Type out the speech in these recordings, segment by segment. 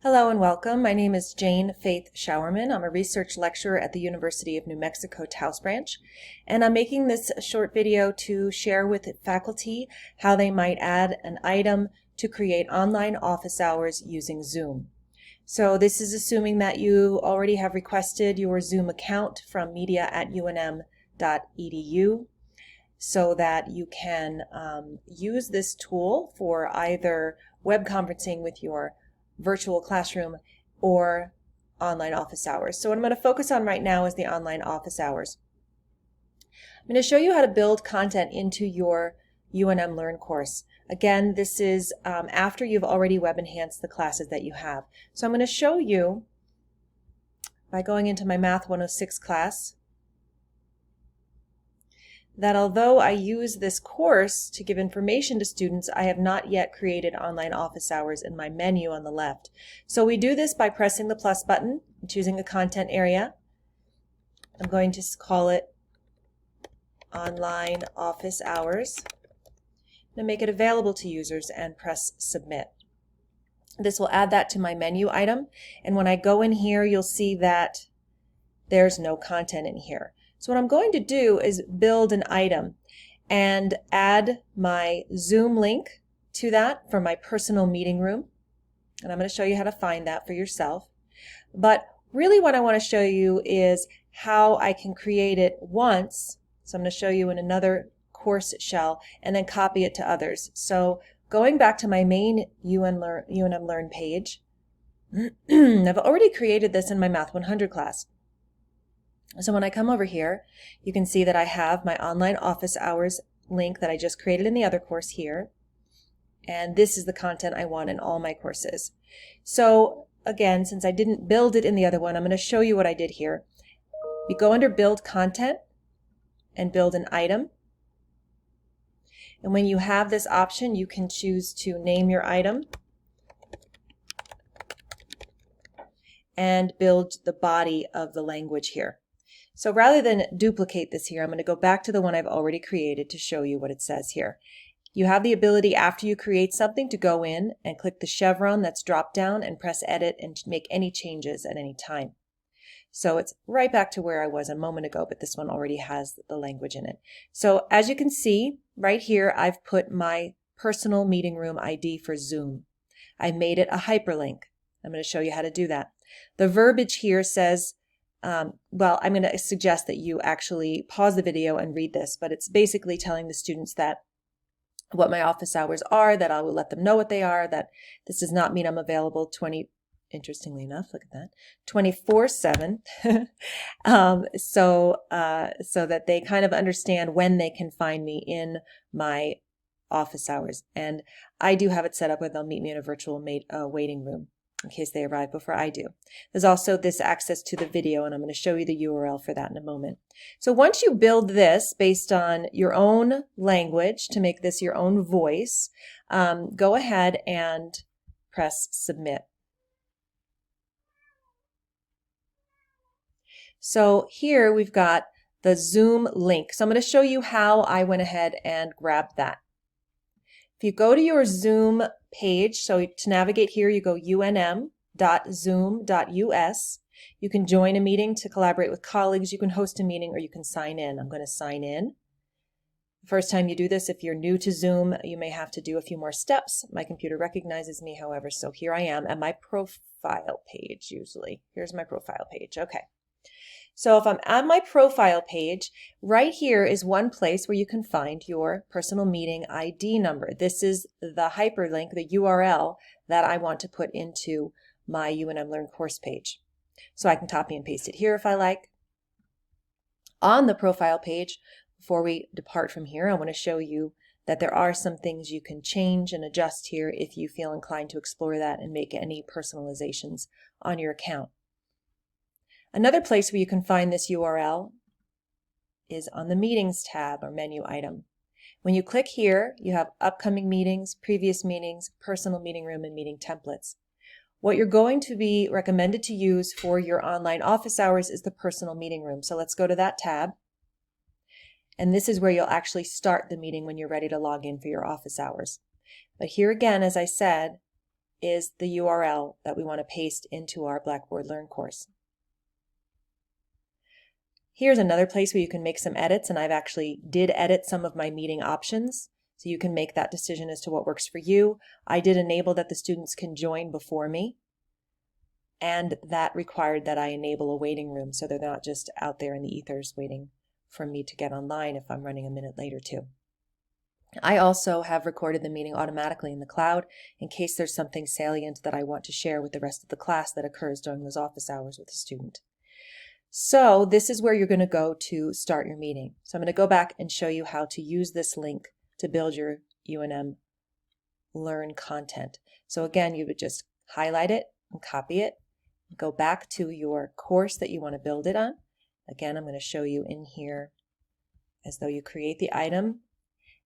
Hello and welcome. My name is Jane Faith Showerman. I'm a research lecturer at the University of New Mexico Taos Branch, and I'm making this short video to share with faculty how they might add an item to create online office hours using Zoom. So this is assuming that you already have requested your Zoom account from media@unm.edu so that you can use this tool for either web conferencing with your virtual classroom or online office hours. So what I'm going to focus on right now is the online office hours. I'm going to show you how to build content into your UNM Learn course. Again, this is after you've already web enhanced the classes that you have. So I'm going to show you by going into my Math 106 class that although I use this course to give information to students, I have not yet created online office hours in my menu on the left. So we do this by pressing the plus button and choosing a content area. I'm going to call it online office hours. I'm going to make it available to users and press submit. This will add that to my menu item, and when I go in here you'll see that there's no content in here. So what I'm going to do is build an item and add my Zoom link to that for my personal meeting room. And I'm going to show you how to find that for yourself. But really what I want to show you is how I can create it once. So I'm going to show you in another course shell and then copy it to others. So going back to my main UNM Learn page, I've already created this in my Math 100 class. So when I come over here, you can see that I have my online office hours link that I just created in the other course here. And this is the content I want in all my courses. So again, since I didn't build it in the other one, I'm going to show you what I did here. You go under Build Content and build an item. And when you have this option, you can choose to name your item and build the body of the language here. So rather than duplicate this here, I'm going to go back to the one I've already created to show you what it says here. You have the ability after you create something to go in and click the chevron that's dropped down and press edit and make any changes at any time. So it's right back to where I was a moment ago, but this one already has the language in it. So as you can see right here, I've put my personal meeting room ID for Zoom. I made it a hyperlink. I'm going to show you how to do that. The verbiage here says, well, I'm going to suggest that you actually pause the video and read this, but it's basically telling the students that what my office hours are, that I will let them know what they are, that this does not mean I'm available interestingly enough, look at that, 24/7, so that they kind of understand when they can find me in my office hours. And I do have it set up where they'll meet me in a virtual waiting room in case they arrive before I do. There's also this access to the video, and I'm going to show you the URL for that in a moment. So once you build this based on your own language to make this your own voice, go ahead and press submit. So here we've got the Zoom link. So I'm going to show you how I went ahead and grabbed that. If you go to your Zoom page, so to navigate here, you go unm.zoom.us. You can join a meeting to collaborate with colleagues. You can host a meeting, or you can sign in. I'm going to sign in. The first time you do this, if you're new to Zoom, you may have to do a few more steps. My computer recognizes me, however, so here I am at my profile page usually. Here's my profile page. Okay. So if I'm on my profile page, right here is one place where you can find your personal meeting ID number. This is the hyperlink, the URL that I want to put into my UNM Learn course page. So I can copy and paste it here if I like. On the profile page, before we depart from here, I want to show you that there are some things you can change and adjust here if you feel inclined to explore that and make any personalizations on your account. Another place where you can find this URL is on the Meetings tab or menu item. When you click here, you have upcoming meetings, previous meetings, personal meeting room, and meeting templates. What you're going to be recommended to use for your online office hours is the personal meeting room. So let's go to that tab. And this is where you'll actually start the meeting when you're ready to log in for your office hours. But here again, as I said, is the URL that we want to paste into our Blackboard Learn course. Here's another place where you can make some edits, and I've actually did edit some of my meeting options, so you can make that decision as to what works for you. I did enable that the students can join before me, and that required that I enable a waiting room so they're not just out there in the ethers waiting for me to get online if I'm running a minute late or two. I also have recorded the meeting automatically in the cloud in case there's something salient that I want to share with the rest of the class that occurs during those office hours with the student. So this is where you're going to go to start your meeting. So I'm going to go back and show you how to use this link to build your UNM Learn content. So again, you would just highlight it and copy it. Go back to your course that you want to build it on. Again, I'm going to show you in here as though you create the item.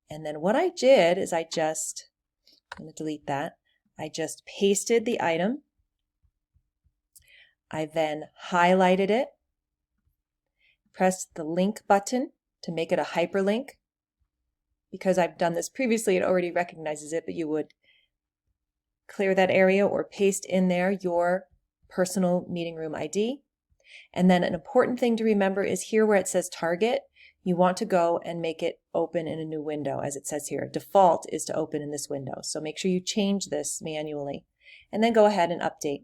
And then what I did is I'm going to delete that. I just pasted the item. I then highlighted it, pressed the link button to make it a hyperlink. Because I've done this previously, it already recognizes it, but you would clear that area or paste in there your personal meeting room ID. And then an important thing to remember is here where it says target, you want to go and make it open in a new window, as it says here. Default is to open in this window. So make sure you change this manually and then go ahead and update.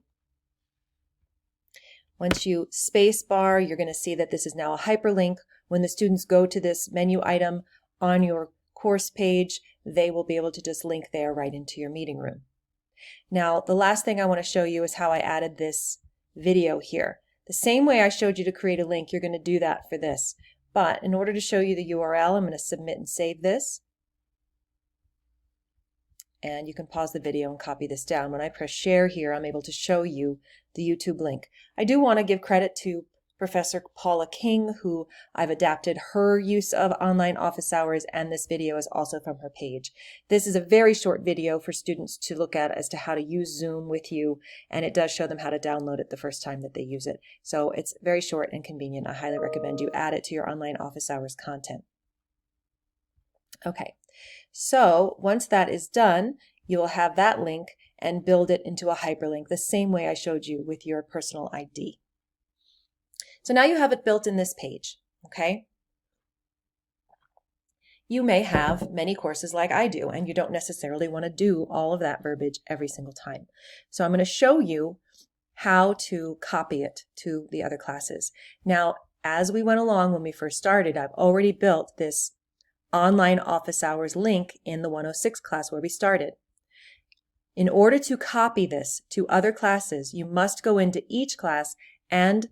Once you space bar, you're going to see that this is now a hyperlink. When the students go to this menu item on your course page, they will be able to just link there right into your meeting room. Now, the last thing I want to show you is how I added this video here. The same way I showed you to create a link, you're going to do that for this. But in order to show you the URL, I'm going to submit and save this. And you can pause the video and copy this down. When I press share here, I'm able to show you the YouTube link. I do want to give credit to Professor Paula King, who I've adapted her use of online office hours, and this video is also from her page. This is a very short video for students to look at as to how to use Zoom with you, and it does show them how to download it the first time that they use it. So it's very short and convenient. I highly recommend you add it to your online office hours content. Okay, so once that is done, you will have that link and build it into a hyperlink the same way I showed you with your personal ID. So now you have it built in this page, okay? You may have many courses like I do, and you don't necessarily want to do all of that verbiage every single time. So I'm going to show you how to copy it to the other classes. Now, as we went along when we first started, I've already built this online office hours link in the 106 class where we started. In order to copy this to other classes, you must go into each class and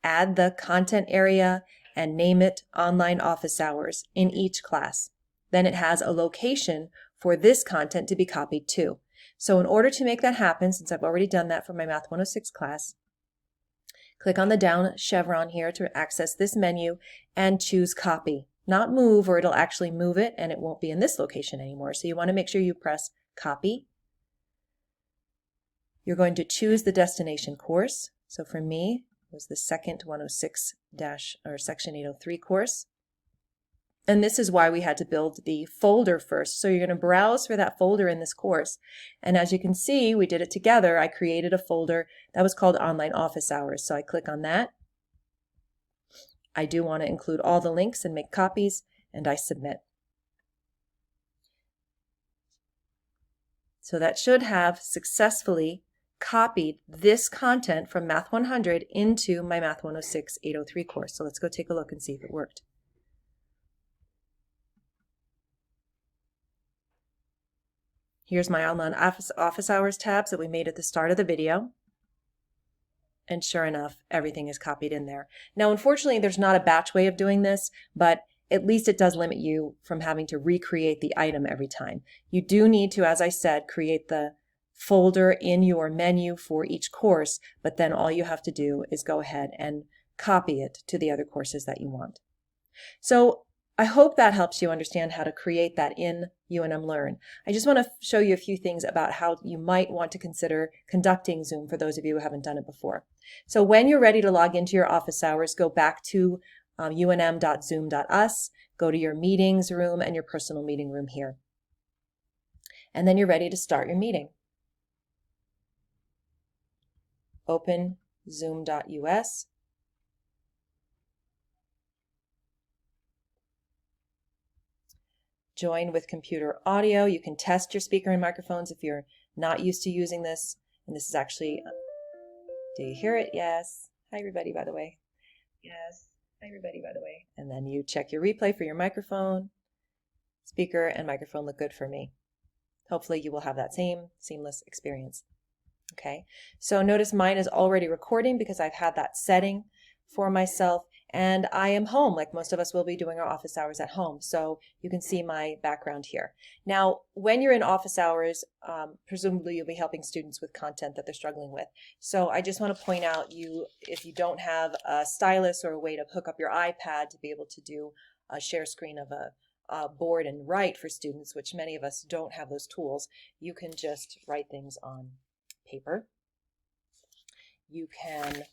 add the content area and name it online office hours in each class. Then it has a location for this content to be copied to. So in order to make that happen, since I've already done that for my Math 106 class, click on the down chevron here to access this menu and choose copy. Not move, or it'll actually move it and it won't be in this location anymore. So you want to make sure you press copy. You're going to choose the destination course. So for me, it was the second 106 or section 803 course. And this is why we had to build the folder first. So you're going to browse for that folder in this course. And as you can see, we did it together. I created a folder that was called Online Office Hours. So I click on that. I do want to include all the links and make copies, and I submit. So that should have successfully copied this content from Math 100 into my Math 106 803 course. So let's go take a look and see if it worked. Here's my online office hours tabs that we made at the start of the video. And sure enough, everything is copied in there. Now, unfortunately, there's not a batch way of doing this, but at least it does limit you from having to recreate the item every time. You do need to, as I said, create the folder in your menu for each course, but then all you have to do is go ahead and copy it to the other courses that you want. So I hope that helps you understand how to create that in UNM Learn. I just want to show you a few things about how you might want to consider conducting Zoom for those of you who haven't done it before. So when you're ready to log into your office hours, go back to unm.zoom.us, go to your meetings room and your personal meeting room here. And then you're ready to start your meeting. open zoom.us. Join with computer audio. You can test your speaker and microphones if you're not used to using this. And this is actually, do you hear it? Yes. Hi everybody, by the way. Yes. Hi everybody, by the way. And then you check your replay for your microphone. Speaker and microphone look good for me. Hopefully you will have that same seamless experience. Okay, so notice mine is already recording because I've had that setting for myself, and I am home like most of us will be doing our office hours at home. So you can see my background here. Now, when you're in office hours, presumably you'll be helping students with content that they're struggling with. So I just want to point out, if you don't have a stylus or a way to hook up your iPad to be able to do a share screen of a board and write for students, which many of us don't have those tools, you can just write things on paper. You can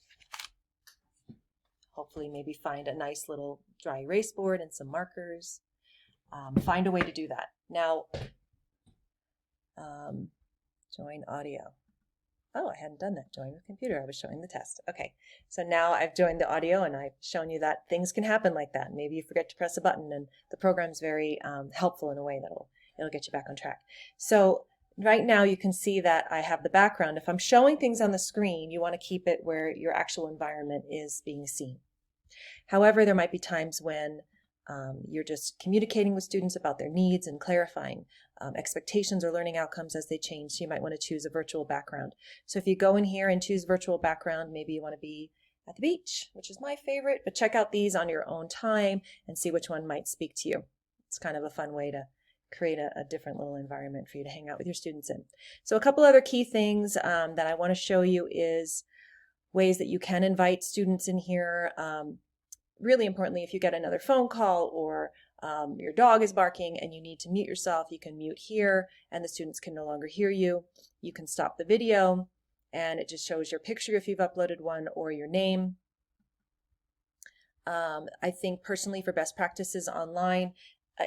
hopefully maybe find a nice little dry erase board and some markers. Find a way to do that. Now, join audio. Oh, I hadn't done that. Join with computer. I was showing the test. Okay, so now I've joined the audio and I've shown you that things can happen like that. Maybe you forget to press a button, and the program's very helpful in a way it'll get you back on track. So right now you can see that I have the background. If I'm showing things on the screen, you want to keep it where your actual environment is being seen. However, there might be times when you're just communicating with students about their needs and clarifying expectations or learning outcomes as they change. So you might want to choose a virtual background. So if you go in here and choose virtual background, maybe you want to be at the beach, which is my favorite, but check out these on your own time and see which one might speak to you. It's kind of a fun way to create a different little environment for you to hang out with your students in. So a couple other key things that I want to show you is ways that you can invite students in here. Really importantly, if you get another phone call or your dog is barking and you need to mute yourself, you can mute here and the students can no longer hear you. You can stop the video and it just shows your picture if you've uploaded one or your name. I think personally for best practices online,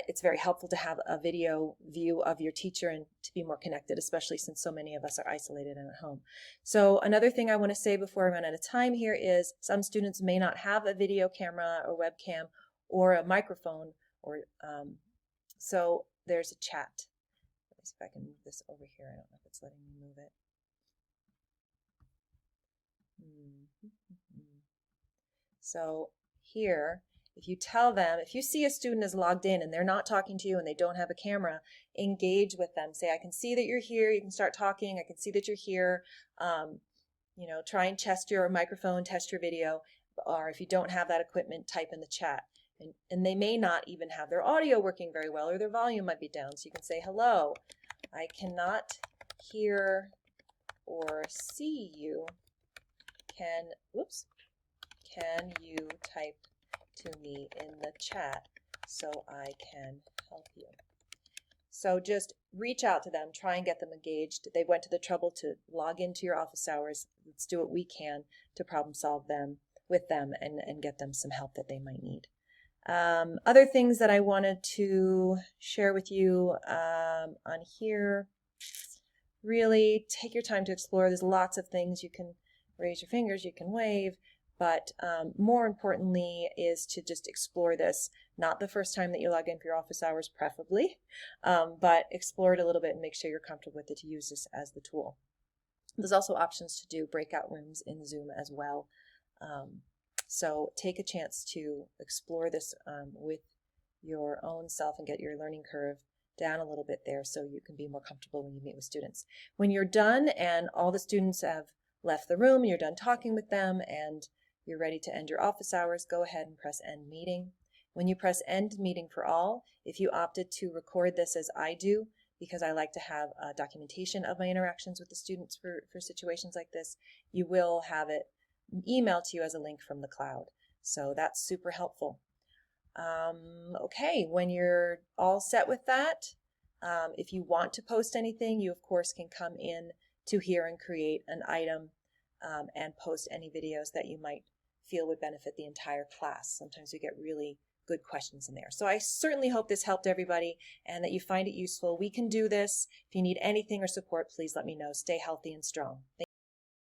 it's very helpful to have a video view of your teacher and to be more connected, especially since so many of us are isolated and at home. So another thing I want to say before I run out of time here is some students may not have a video camera or webcam or a microphone, or so there's a chat. Let me see if I can move this over here. I don't know if it's letting me move it. So here, if you tell them, if you see a student is logged in and they're not talking to you and they don't have a camera, engage with them. Say, I can see that you're here. You can start talking. I can see that you're here. Try and test your microphone, test your video. Or if you don't have that equipment, type in the chat. And they may not even have their audio working very well, or their volume might be down. So you can say, hello, I cannot hear or see you. Can you type to me in the chat so I can help you? So just reach out to them, try and get them engaged. They went to the trouble to log into your office hours. Let's do what we can to problem solve them with them and get them some help that they might need. Other things that I wanted to share with you on here, really take your time to explore. There's lots of things. You can raise your fingers, you can wave, but more importantly is to just explore this, not the first time that you log in for your office hours preferably, but explore it a little bit and make sure you're comfortable with it to use this as the tool. There's also options to do breakout rooms in Zoom as well. So take a chance to explore this with your own self and get your learning curve down a little bit there so you can be more comfortable when you meet with students. When you're done and all the students have left the room, you're done talking with them, and you're ready to end your office hours, go ahead and press End Meeting. When you press End Meeting for All, if you opted to record this as I do, because I like to have documentation of my interactions with the students for situations like this, you will have it emailed to you as a link from the cloud. So that's super helpful. Okay, when you're all set with that, if you want to post anything, you of course can come in to here and create an item and post any videos that you might feel would benefit the entire class. Sometimes we get really good questions in there. So I certainly hope this helped everybody and that you find it useful. We can do this. If you need anything or support, please let me know. Stay healthy and strong.